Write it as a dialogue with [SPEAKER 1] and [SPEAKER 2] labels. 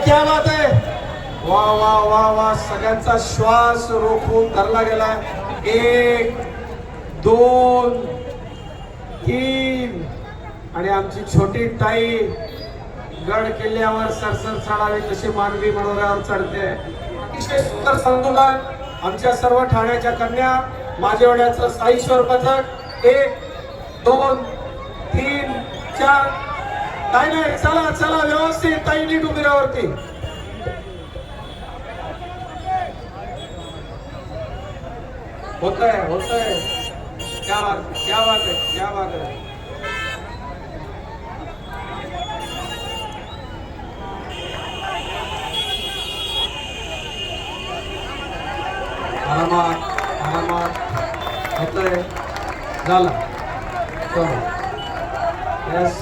[SPEAKER 1] क्या बात आहे. वा वा वा वा सगळ्यांचा श्वास रोखून धरला गेला. 1 2 3 आणि आमची छोटी ताई गड किल्ल्यावर सरसर चढावी तशी मानवी मनोऱ्यावर चढते. अतिशय सुंदर संतुलन. आमच्या सर्व ठाण्याच्या कन्या माझ्या वड्याचं साईश्वर पथक 1 2 3 4 ताई नाही. चला चला व्यवस्थित ताई नीट उभी राहावरती. होता है. क्या बात है क्या बात है. आरामात होतंय. झालं. यस